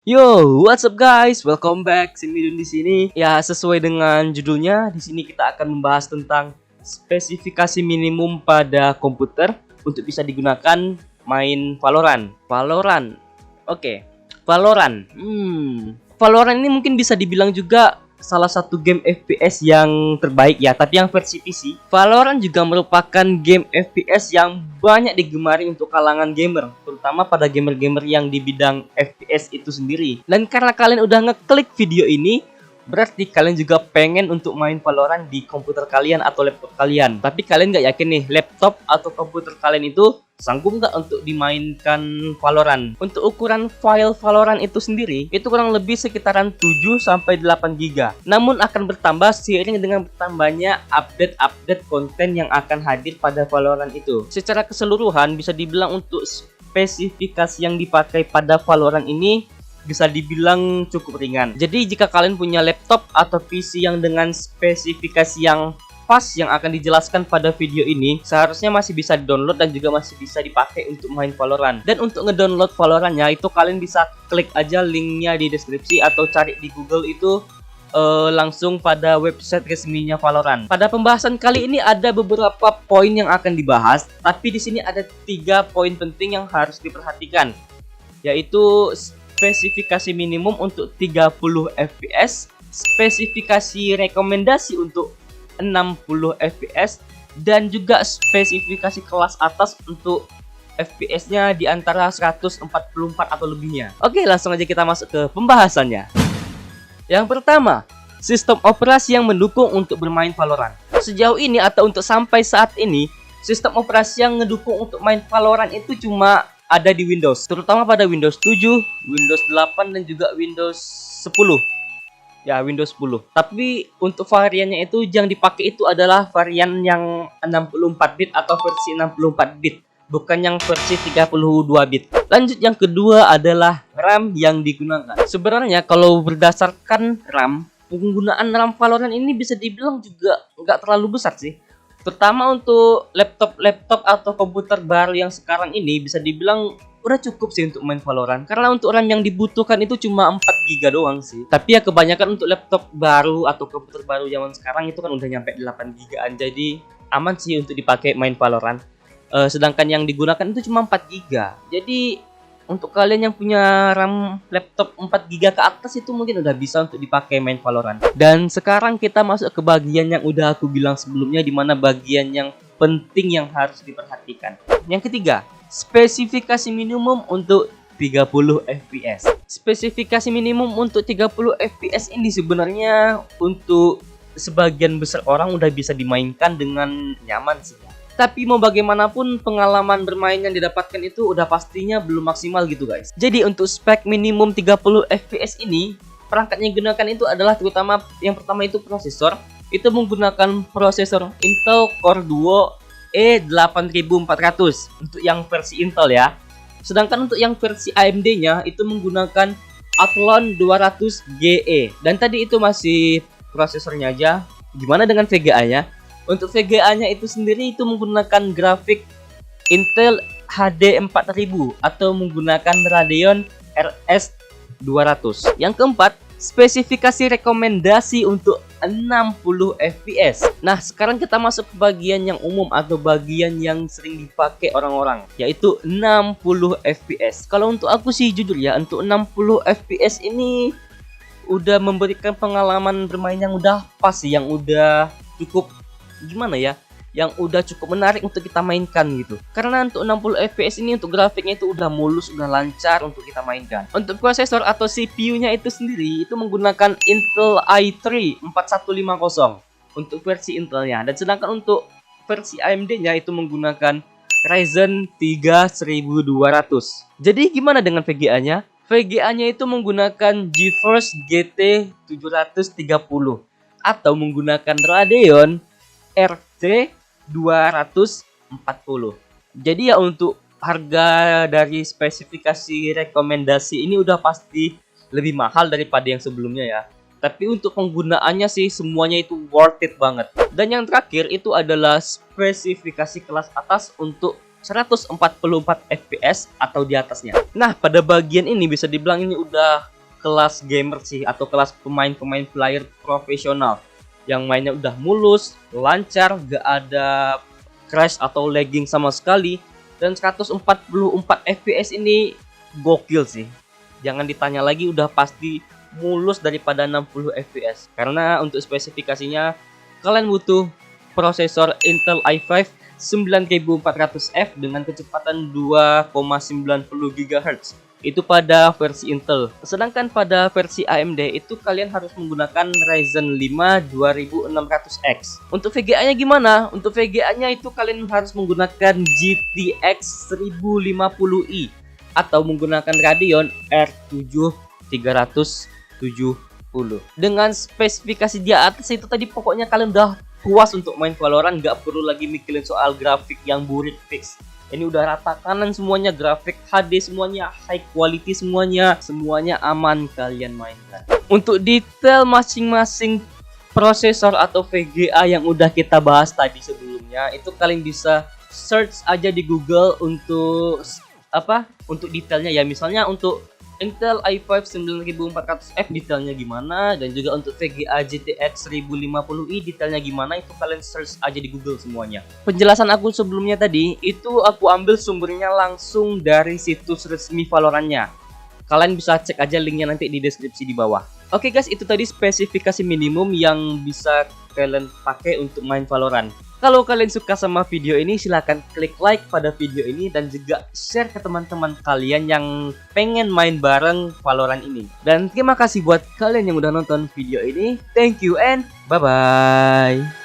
Yo, what's up guys? Welcome back. Simidun di sini. Ya, sesuai dengan judulnya, di sini kita akan membahas tentang spesifikasi minimum pada komputer untuk bisa digunakan main Valorant. Oke. Valorant. Valorant ini mungkin bisa dibilang juga salah satu game FPS yang terbaik ya, tapi yang versi PC. Valorant juga merupakan game FPS yang banyak digemari untuk kalangan gamer, terutama pada gamer-gamer yang di bidang FPS itu sendiri. Dan karena kalian udah ngeklik video ini, berarti kalian juga pengen untuk main Valorant di komputer kalian atau laptop kalian. Tapi kalian nggak yakin nih, laptop atau komputer kalian itu sanggup nggak untuk dimainkan Valorant. Untuk ukuran file Valorant itu sendiri, itu kurang lebih sekitaran 7-8 GB. Namun akan bertambah seiring dengan bertambahnya update-update konten yang akan hadir pada Valorant itu. Secara keseluruhan bisa dibilang untuk spesifikasi yang dipakai pada Valorant ini bisa dibilang cukup ringan. Jadi jika kalian punya laptop atau PC yang dengan spesifikasi yang pas yang akan dijelaskan pada video ini, seharusnya masih bisa di-download dan juga masih bisa dipakai untuk main Valorant. Dan untuk ngedownload Valorantnya itu kalian bisa klik aja linknya di deskripsi atau cari di Google itu langsung pada website resminya Valorant. Pada pembahasan kali ini ada beberapa poin yang akan dibahas, tapi di sini ada 3 poin penting yang harus diperhatikan, yaitu spesifikasi minimum untuk 30 fps, spesifikasi rekomendasi untuk 60 fps, dan juga spesifikasi kelas atas untuk FPS-nya di antara 144 atau lebihnya. Oke, langsung aja kita masuk ke pembahasannya. Yang pertama, sistem operasi yang mendukung untuk bermain Valorant. Sejauh ini atau untuk sampai saat ini, sistem operasi yang mendukung untuk main Valorant itu cuma ada di Windows, terutama pada Windows 7, Windows 8 dan juga Windows 10. Ya, Windows 10. Tapi untuk variannya itu yang dipakai itu adalah varian yang 64 bit atau versi 64 bit, bukan yang versi 32 bit. Lanjut, yang kedua adalah RAM yang digunakan. Sebenarnya kalau berdasarkan RAM, penggunaan RAM Valorant ini bisa dibilang juga nggak terlalu besar sih. Terutama untuk laptop atau komputer baru yang sekarang ini bisa dibilang udah cukup sih untuk main Valorant. Karena untuk RAM yang dibutuhkan itu cuma 4 GB doang sih. Tapi ya kebanyakan untuk laptop baru atau komputer baru zaman sekarang itu kan udah nyampe 8 GB-an. Jadi aman sih untuk dipakai main Valorant. Sedangkan yang digunakan itu cuma 4 GB. Jadi untuk kalian yang punya RAM laptop 4 GB ke atas itu mungkin udah bisa untuk dipakai main Valorant. Dan sekarang kita masuk ke bagian yang udah aku bilang sebelumnya, di mana bagian yang penting yang harus diperhatikan. Yang ketiga, spesifikasi minimum untuk 30 fps. Spesifikasi minimum untuk 30 fps ini sebenarnya untuk sebagian besar orang udah bisa dimainkan dengan nyaman sih. Tapi mau bagaimanapun pengalaman bermain yang didapatkan itu udah pastinya belum maksimal gitu guys. Jadi untuk spek minimum 30 fps ini, perangkat yang digunakan itu adalah terutama yang pertama itu prosesor. Itu menggunakan prosesor Intel Core Duo E8400 untuk yang versi Intel ya. Sedangkan untuk yang versi AMD-nya itu menggunakan Athlon 200 GE. Dan tadi itu masih prosesornya aja. Gimana dengan VGA-nya? Untuk VGA-nya itu sendiri itu menggunakan grafik Intel HD 4000 atau menggunakan Radeon RS 200. Yang keempat, spesifikasi rekomendasi untuk 60 fps. Nah, sekarang kita masuk ke bagian yang umum atau bagian yang sering dipakai orang-orang, yaitu 60 fps. Kalau untuk aku sih jujur ya, untuk 60 fps ini udah memberikan pengalaman bermain yang udah pas sih, yang udah cukup gimana ya, yang udah cukup menarik untuk kita mainkan gitu. Karena untuk 60 fps ini untuk grafiknya itu udah mulus, udah lancar untuk kita mainkan. Untuk prosesor atau CPU-nya itu sendiri itu menggunakan Intel i3 4150 untuk versi Intelnya, dan sedangkan untuk versi AMD-nya itu menggunakan Ryzen 3 1200. Jadi gimana dengan VGA-nya? VGA-nya itu menggunakan GeForce GT 730 atau menggunakan Radeon RT 240. Jadi ya untuk harga dari spesifikasi rekomendasi ini udah pasti lebih mahal daripada yang sebelumnya ya. Tapi untuk penggunaannya sih semuanya itu worth it banget. Dan yang terakhir itu adalah spesifikasi kelas atas untuk 144 fps atau di atasnya. Nah, pada bagian ini bisa dibilang ini udah kelas gamer sih, atau kelas pemain-pemain player profesional yang mainnya udah mulus, lancar, gak ada crash atau lagging sama sekali. Dan 144 fps ini gokil sih. Jangan ditanya lagi, udah pasti mulus daripada 60 fps. Karena untuk spesifikasinya kalian butuh prosesor Intel i5 9400F dengan kecepatan 2,90 GHz. Itu pada versi Intel. Sedangkan pada versi AMD itu kalian harus menggunakan Ryzen 5 2600X. Untuk VGA-nya gimana? Untuk VGA-nya itu kalian harus menggunakan GTX 1050i atau menggunakan Radeon R7 370. Dengan spesifikasi di atas itu tadi, pokoknya kalian udah puas untuk main Valorant, gak perlu lagi mikirin soal grafik yang burik fix. Ini udah rata kanan semuanya, grafik HD semuanya, high quality semuanya aman kalian mainkan. Untuk detail masing-masing prosesor atau VGA yang udah kita bahas tadi sebelumnya, itu kalian bisa search aja di Google untuk untuk detailnya ya. Misalnya untuk Intel i5 9400F detailnya gimana, dan juga untuk VGA GTX 1050i detailnya gimana, itu kalian search aja di Google semuanya. Penjelasan aku sebelumnya tadi itu aku ambil sumbernya langsung dari situs resmi Valorantnya. Kalian bisa cek aja linknya nanti di deskripsi di bawah. Oke guys, itu tadi spesifikasi minimum yang bisa kalian pakai untuk main Valorant. Kalau kalian suka sama video ini, silahkan klik like pada video ini dan juga share ke teman-teman kalian yang pengen main bareng Valorant ini. Dan terima kasih buat kalian yang udah nonton video ini. Thank you and bye-bye.